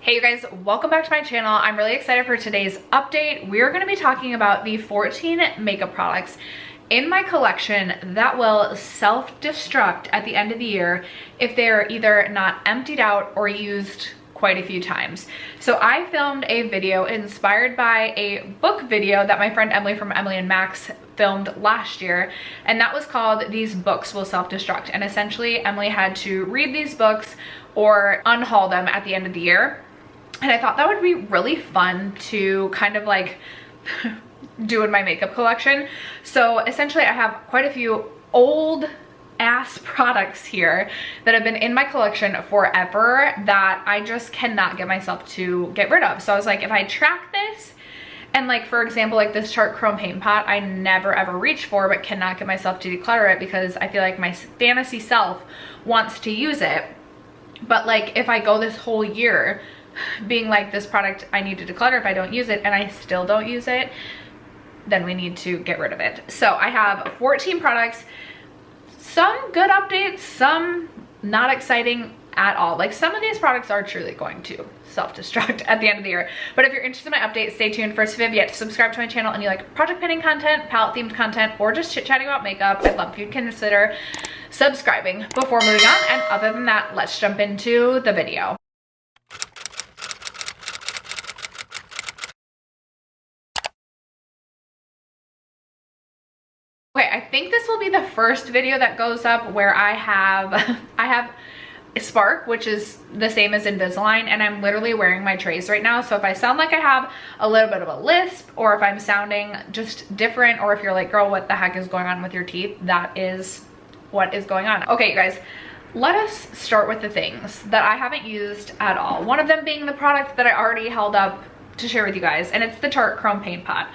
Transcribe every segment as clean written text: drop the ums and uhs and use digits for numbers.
Hey you guys, welcome back to my channel. I'm really excited for today's update. We're going to be talking about the 14 makeup products in my collection that will self-destruct at the end of the year if they're either not emptied out or used quite a few times. So I filmed a video inspired by a book video that my friend Emily from Emily and Max filmed last year, and that was called These Books Will Self-Destruct. And essentially Emily had to read these books or unhaul them at the end of the year. And I thought that would be really fun to kind of like do in my makeup collection. So essentially I have quite a few old ass products here that have been in my collection forever that I just cannot get myself to get rid of. So I was like, if I track this, and like for example, like this Tarte Chrome Paint Pot, I never ever reach for but cannot get myself to declutter it because I feel like my fantasy self wants to use it. But like if I go this whole year being like, this product I need to declutter if I don't use it, and I still don't use it, then we need to get rid of it. So I have 14 products, some good updates, some not exciting at all. Like some of these products are truly going to self-destruct at the end of the year. But if you're interested in my updates, stay tuned. First, if you have yet to subscribe to my channel and you like project pinning content, palette themed content, or just chit-chatting about makeup, I'd love if you'd consider subscribing before moving on. And other than that, let's jump into the video. Okay, I think this will be the first video that goes up where I have Spark, which is the same as Invisalign, and I'm literally wearing my trays right now. So if I sound like I have a little bit of a lisp, or if I'm sounding just different, or if you're like, girl, what the heck is going on with your teeth, that is what is going on. Okay, you guys, let us start with the things that I haven't used at all. One of them being the product that I already held up to share with you guys, and it's the Tarte Chrome Paint Pot.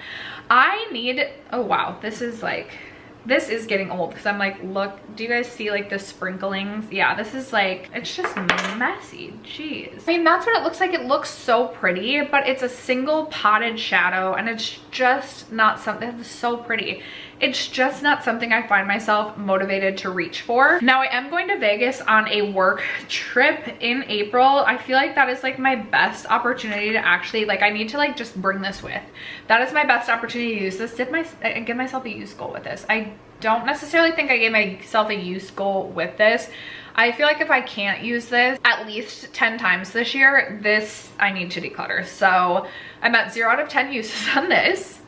I need, oh wow, this is getting old because I'm like, look, do you guys see like the sprinklings? Yeah, this is like, it's just messy. Jeez. I mean, that's what it looks like. It looks so pretty, but it's a single potted shadow, and it's just not something that's so pretty. It's just not something I find myself motivated to reach for. Now I am going to Vegas on a work trip in April. I feel like that is like my best opportunity to actually, like, I need to like just bring this with. That is my best opportunity to use this, give myself a use goal with this. I don't necessarily think I gave myself a use goal with this. I feel like if I can't use this at least 10 times this year, this I need to declutter. So I'm at 0 out of 10 uses on this.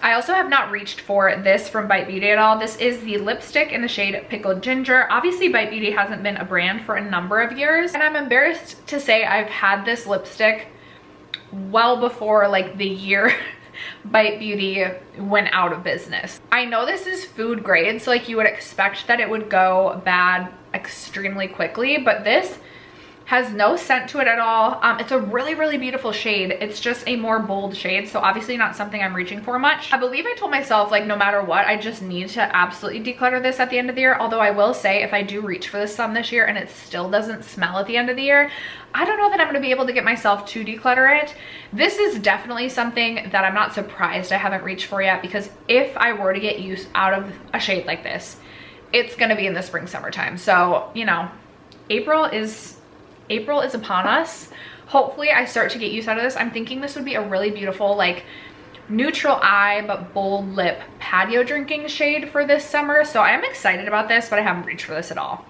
I also have not reached for this from Bite Beauty at all. This is the lipstick in the shade Pickled Ginger. Obviously, Bite Beauty hasn't been a brand for a number of years, and I'm embarrassed to say I've had this lipstick well before like the year Bite Beauty went out of business. I know this is food grade, so like you would expect that it would go bad extremely quickly, but this has no scent to it at all. It's a really beautiful shade. It's just a more bold shade, so obviously not something I'm reaching for much. I believe I told myself like no matter what, I just need to absolutely declutter this at the end of the year. Although I will say, if I do reach for this some this year and it still doesn't smell at the end of the year, I don't know that I'm going to be able to get myself to declutter it. This is definitely something that I'm not surprised I haven't reached for yet, because if I were to get use out of a shade like this, it's going to be in the spring summertime. So, you know, April is upon us. Hopefully I start to get use out of this. I'm thinking this would be a really beautiful like neutral eye but bold lip patio drinking shade for this summer. So I am excited about this, but I haven't reached for this at all.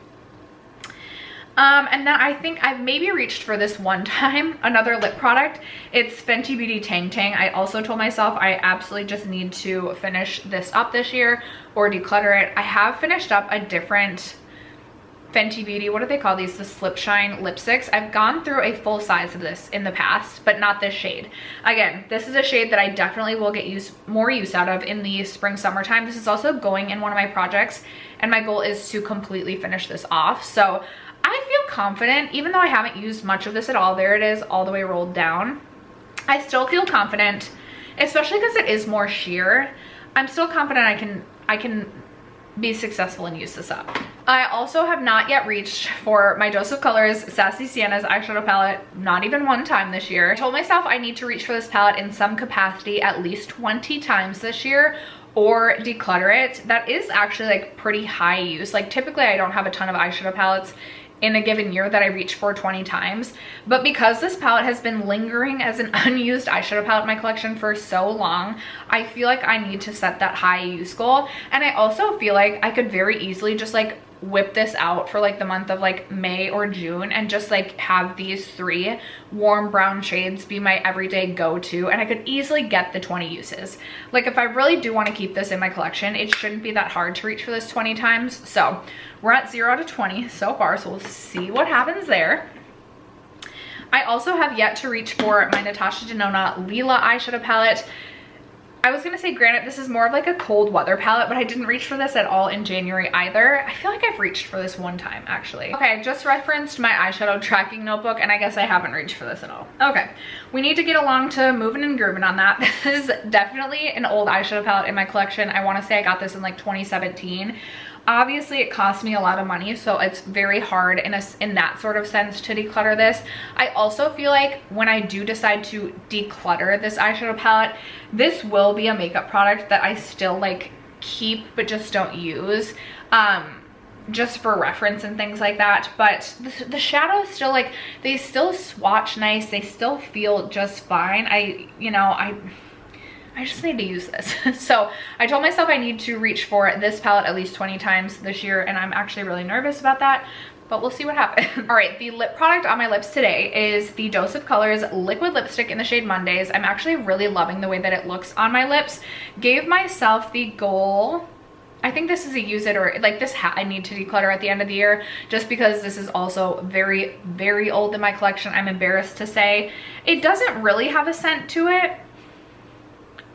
And then I think I've maybe reached for this one time, another lip product. It's Fenty Beauty Tang. I also told myself I absolutely just need to finish this up this year or declutter it. I have finished up a different Fenty Beauty, what do they call these? The Slip Shine lipsticks. I've gone through a full size of this in the past, but not this shade. Again, this is a shade that I definitely will get more use out of in the spring summertime. This is also going in one of my projects, and my goal is to completely finish this off. So I feel confident, even though I haven't used much of this at all. There it is, all the way rolled down. I still feel confident, especially because it is more sheer. I'm still confident I can be successful and use this up. I also have not yet reached for my Dose of Colors Sassy Sienas eyeshadow palette, not even one time this year. I told myself I need to reach for this palette in some capacity at least 20 times this year or declutter it. That is actually like pretty high use. Like typically I don't have a ton of eyeshadow palettes in a given year that I reach for 20 times. But because this palette has been lingering as an unused eyeshadow palette in my collection for so long, I feel like I need to set that high use goal. And I also feel like I could very easily just like whip this out for like the month of like May or June and just like have these 3 warm brown shades be my everyday go-to, and I could easily get the 20 uses. Like if I really do want to keep this in my collection, it shouldn't be that hard to reach for this 20 times. So we're at 0 to 20 so far, so we'll see what happens there. I also have yet to reach for my Natasha Denona Lila eyeshadow palette. I was gonna say, granted, this is more of like a cold weather palette, but I didn't reach for this at all in January either. I feel like I've reached for this one time, actually. Okay, I just referenced my eyeshadow tracking notebook, and I guess I haven't reached for this at all. Okay, we need to get along to moving and grooving on that. This is definitely an old eyeshadow palette in my collection. I wanna say I got this in like 2017. Obviously it cost me a lot of money, so it's very hard in that sort of sense to declutter this. I also feel like when I do decide to declutter this eyeshadow palette, this will be a makeup product that I still like keep but just don't use, just for reference and things like that. But the shadows still, like, they still swatch nice, they still feel just fine. I just need to use this. So I told myself I need to reach for this palette at least 20 times this year, and I'm actually really nervous about that, but we'll see what happens. All right, the lip product on my lips today is the Dose of Colors liquid lipstick in the shade Mondaze. I'm actually really loving the way that it looks on my lips. Gave myself the goal, I think this is a use it or like this hat I need to declutter at the end of the year, just because this is also very, very old in my collection. I'm embarrassed to say. It doesn't really have a scent to it,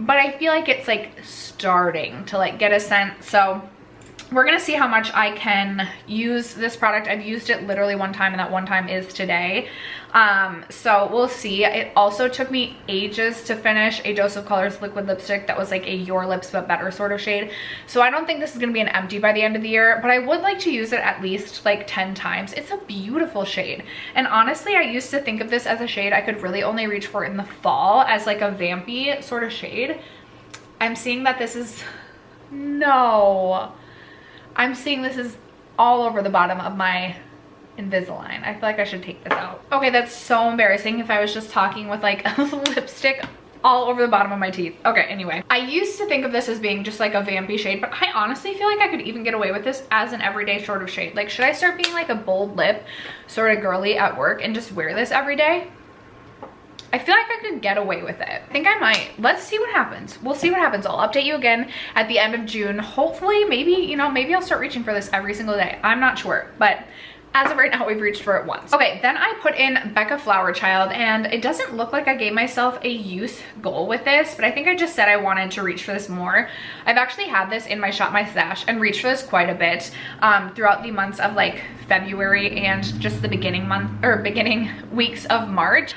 but I feel like it's like starting to like get a scent. So we're gonna see how much I can use this product. I've used it literally one time, and that one time is today. So we'll see. It also took me ages to finish a Dose of Colors liquid lipstick that was like a Your Lips But Better sort of shade. So I don't think this is gonna be an empty by the end of the year, but I would like to use it at least like 10 times. It's a beautiful shade. And honestly, I used to think of this as a shade I could really only reach for in the fall as like a vampy sort of shade. I'm seeing that this is, no. I'm seeing this is all over the bottom of my Invisalign. I feel like I should take this out. Okay, that's so embarrassing if I was just talking with like lipstick all over the bottom of my teeth. Okay, anyway. I used to think of this as being just like a vampy shade, but I honestly feel like I could even get away with this as an everyday sort of shade. Like, should I start being like a bold lip sort of girly at work and just wear this every day? I feel like I could get away with it. I think I might. Let's see what happens. We'll see what happens. I'll update you again at the end of June. Hopefully, maybe, you know, maybe I'll start reaching for this every single day. I'm not sure, but as of right now, we've reached for it once. Okay, then I put in Becca Flowerchild, and it doesn't look like I gave myself a use goal with this, but I think I just said I wanted to reach for this more. I've actually had this in my Shop My Stash and reached for this quite a bit throughout the months of like February and just the beginning weeks of March.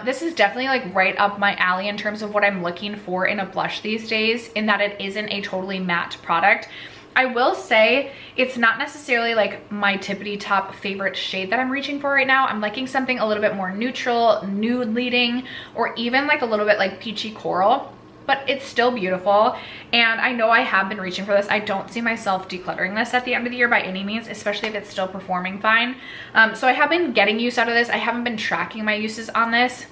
This is definitely like right up my alley in terms of what I'm looking for in a blush these days, in that it isn't a totally matte product. I will say it's not necessarily like my tippity top favorite shade that I'm reaching for right now. I'm liking something a little bit more neutral, nude leading, or even like a little bit like peachy coral, but it's still beautiful. And I know I have been reaching for this. I don't see myself decluttering this at the end of the year by any means, especially if it's still performing fine. So I have been getting use out of this. I haven't been tracking my uses on this,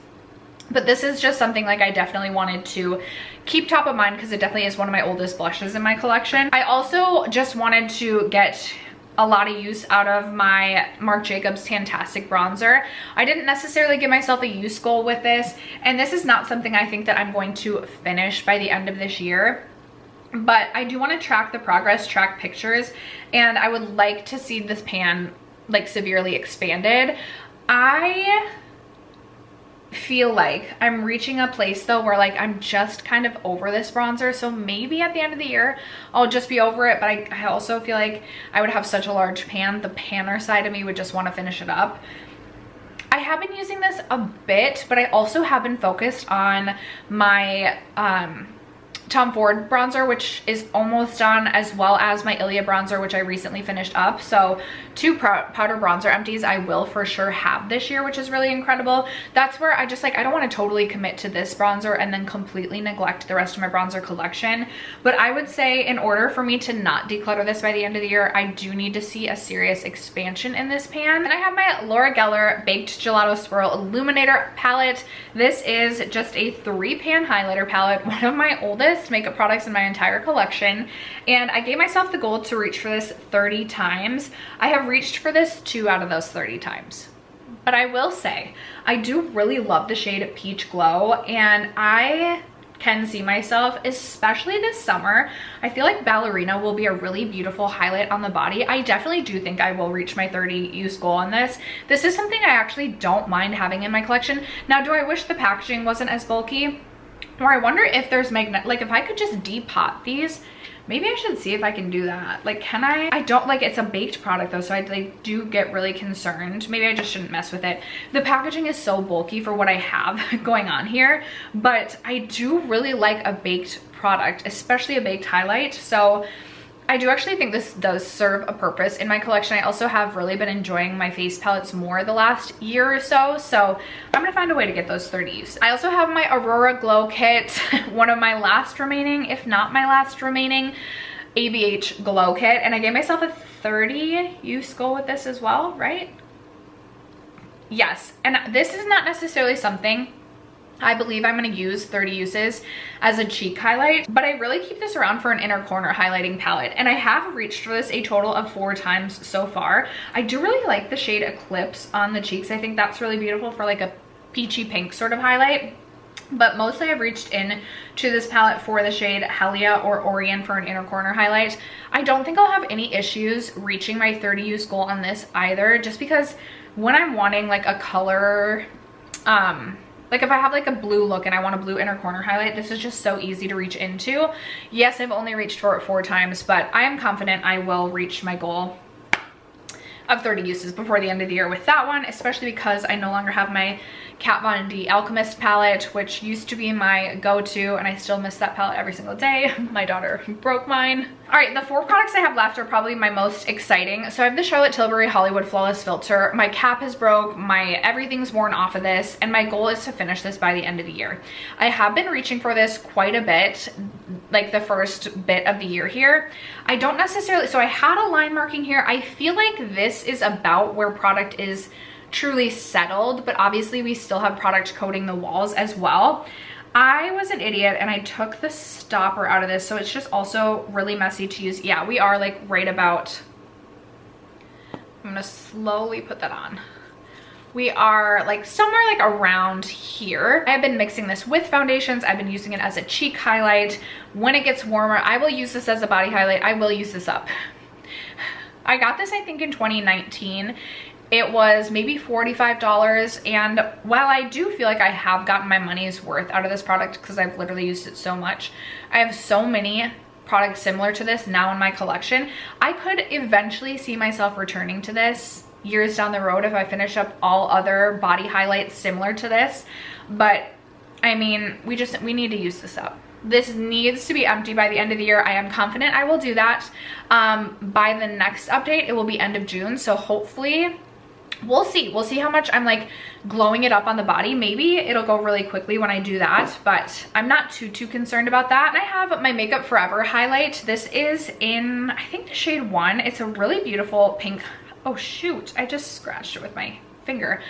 but this is just something like I definitely wanted to keep top of mind because it definitely is one of my oldest blushes in my collection. I also just wanted to get a lot of use out of my Marc Jacobs Tantastic bronzer. I didn't necessarily give myself a use goal with this, and this is not something I think that I'm going to finish by the end of this year. But I do want to track the progress, track pictures, and I would like to see this pan like severely expanded. I feel like I'm reaching a place though where like I'm just kind of over this bronzer, so maybe at the end of the year I'll just be over it. But I also feel like I would have such a large pan, the panner side of me would just want to finish it up. I have been using this a bit, but I also have been focused on my Tom Ford bronzer, which is almost done, as well as my Ilia bronzer, which I recently finished up. So 2 powder bronzer empties I will for sure have this year, which is really incredible. That's where I just like, I don't want to totally commit to this bronzer and then completely neglect the rest of my bronzer collection. But I would say in order for me to not declutter this by the end of the year, I do need to see a serious expansion in this pan. And I have my Laura Geller Baked Gelato Swirl Illuminator palette. This is just a 3-pan highlighter palette, one of my oldest makeup products in my entire collection, and I gave myself the goal to reach for this 30 times. I have reached for this 2 out of those 30 times. But I will say, I do really love the shade Peach Glow, and I can see myself, especially this summer, I feel like Ballerina will be a really beautiful highlight on the body. I definitely do think I will reach my 30 use goal on this. This is something I actually don't mind having in my collection. Now, do I wish the packaging wasn't as bulky? Or I wonder if there's like if I could just depot these, maybe I should see if I can do that. Like, can I? I don't, like, it's a baked product though, so I like, do get really concerned. Maybe I just shouldn't mess with it. The packaging is so bulky for what I have going on here, but I do really like a baked product, especially a baked highlight. So I do actually think this does serve a purpose in my collection. I also have really been enjoying my face palettes more the last year or so, so I'm gonna find a way to get those 30 use. I also have my Aurora Glow Kit, one of my last remaining, if not my last remaining, ABH Glow Kit, and I gave myself a 30 use goal with this as well, right? Yes, and this is not necessarily something I believe I'm going to use 30 uses as a cheek highlight, but I really keep this around for an inner corner highlighting palette, and I have reached for this a total of 4 times so far. I do really like the shade Eclipse on the cheeks. I think that's really beautiful for like a peachy pink sort of highlight. But mostly I've reached in to this palette for the shade Helia or Orion for an inner corner highlight. I don't think I'll have any issues reaching my 30 use goal on this either, just because when I'm wanting like a color, like if I have like a blue look and I want a blue inner corner highlight, this is just so easy to reach into. Yes, I've only reached for it 4 times, but I am confident I will reach my goal of 30 uses before the end of the year with that one, especially because I no longer have my Kat Von D Alchemist palette, which used to be my go-to, and I still miss that palette every single day. My daughter broke mine. All right, the 4 products I have left are probably my most exciting. So I have the Charlotte Tilbury Hollywood Flawless Filter. My cap is broke, my everything's worn off of this, and my goal is to finish this by the end of the year. I have been reaching for this quite a bit, like the first bit of the year here. I don't necessarily, so I had a line marking here. I feel like this is about where product is truly settled, but obviously we still have product coating the walls as well. I was an idiot and I took the stopper out of this, so it's just also really messy to use. Yeah, we are like right about, I'm gonna slowly put that on. We are like somewhere like around here. I've been mixing this with foundations. I've been using it as a cheek highlight. When it gets warmer, I will use this as a body highlight. I will use this up. I got this, I think, in 2019. It was maybe $45, and while I do feel like I have gotten my money's worth out of this product because I've literally used it so much, I have so many products similar to this now in my collection. I could eventually see myself returning to this years down the road if I finish up all other body highlights similar to this, but I mean, we need to use this up. This needs to be empty by the end of the year. I am confident I will do that. By the next update, it will be end of June, so hopefully we'll see how much I'm like glowing it up on the body. Maybe it'll go really quickly when I do that, but I'm not too concerned about that. And I have my Makeup Forever highlight. This is in, I think, the shade 1. It's a really beautiful pink. Oh shoot, I just scratched it with my finger.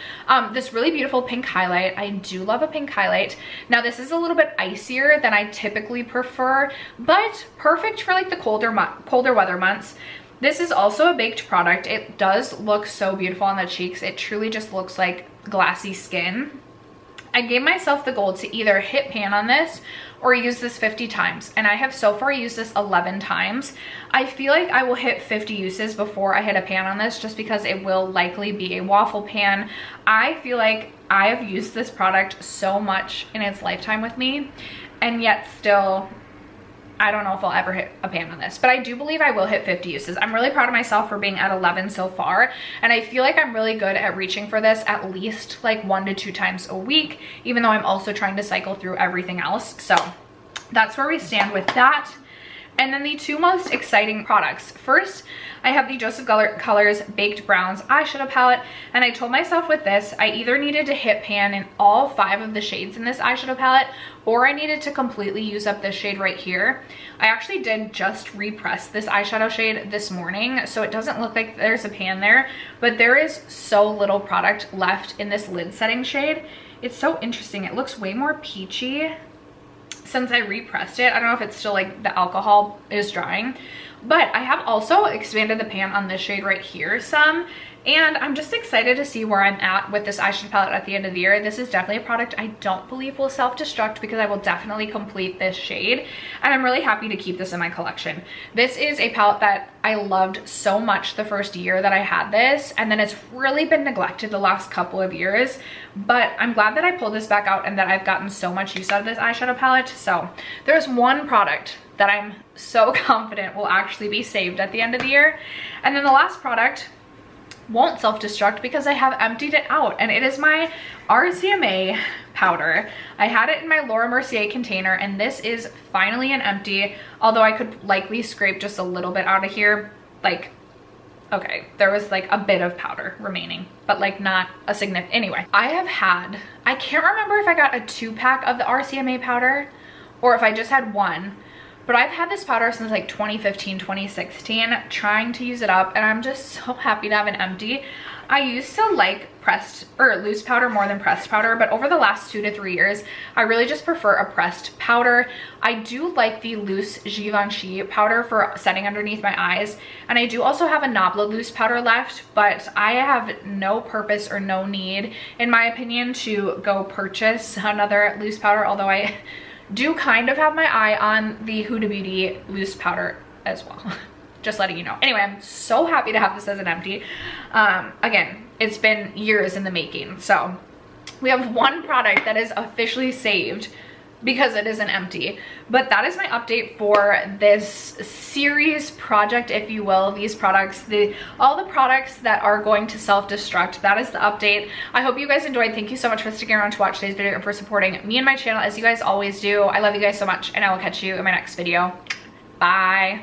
This really beautiful pink highlight. I do love a pink highlight. Now this is a little bit icier than I typically prefer, but perfect for like the colder weather months. This is also a baked product. It does look so beautiful on the cheeks. It truly just looks like glassy skin. I gave myself the goal to either hit pan on this or use this 50 times, and I have so far used this 11 times. I feel like I will hit 50 uses before I hit a pan on this, just because it will likely be a waffle pan. I feel like I have used this product so much in its lifetime with me, and yet still I don't know if I'll ever hit a pan on this, but I do believe I will hit 50 uses. I'm really proud of myself for being at 11 so far, and I feel like I'm really good at reaching for this at least like 1 to 2 times a week, even though I'm also trying to cycle through everything else. So that's where we stand with that. And then the two most exciting products. First, I have the Joseph Colors Baked Browns eyeshadow palette, and I told myself with this, I either needed to hit pan in all 5 of the shades in this eyeshadow palette, or I needed to completely use up this shade right here. I actually did just repress this eyeshadow shade this morning, so it doesn't look like there's a pan there, but there is so little product left in this lid setting shade. It's so interesting. It looks way more peachy since I repressed it. I don't know if it's still like the alcohol is drying, but I have also expanded the pan on this shade right here some, and I'm just excited to see where I'm at with this eyeshadow palette at the end of the year. This is definitely a product I don't believe will self-destruct because I will definitely complete this shade, and I'm really happy to keep this in my collection. This is a palette that I loved so much the first year that I had this, and then it's really been neglected the last couple of years, but I'm glad that I pulled this back out and that I've gotten so much use out of this eyeshadow palette. So there's one product that I'm so confident will actually be saved at the end of the year, and then the last product won't self-destruct because I have emptied it out, and it is my RCMA powder. I had it in my Laura Mercier container, and this is finally an empty, although I could likely scrape just a little bit out of here. Like, okay, there was like a bit of powder remaining, but like not a significant. Anyway, I can't remember if I got a 2-pack of the RCMA powder or if I just had one, but I've had this powder since like 2015, 2016, trying to use it up, and I'm just so happy to have an empty. I used to like pressed or loose powder more than pressed powder, but over the last 2 to 3 years, I really just prefer a pressed powder. I do like the loose Givenchy powder for setting underneath my eyes, and I do also have a Nabla loose powder left, but I have no purpose or no need, in my opinion, to go purchase another loose powder, although I do kind of have my eye on the Huda Beauty loose powder as well. Just letting you know. Anyway, I'm so happy to have this as an empty. Again, it's been years in the making. So we have one product that is officially saved because it is an empty. But that is my update for this series project, if you will. These products, all the products that are going to self-destruct, that is the update. I hope you guys enjoyed. Thank you so much for sticking around to watch today's video and for supporting me and my channel as you guys always do. I love you guys so much, and I will catch you in my next video. Bye.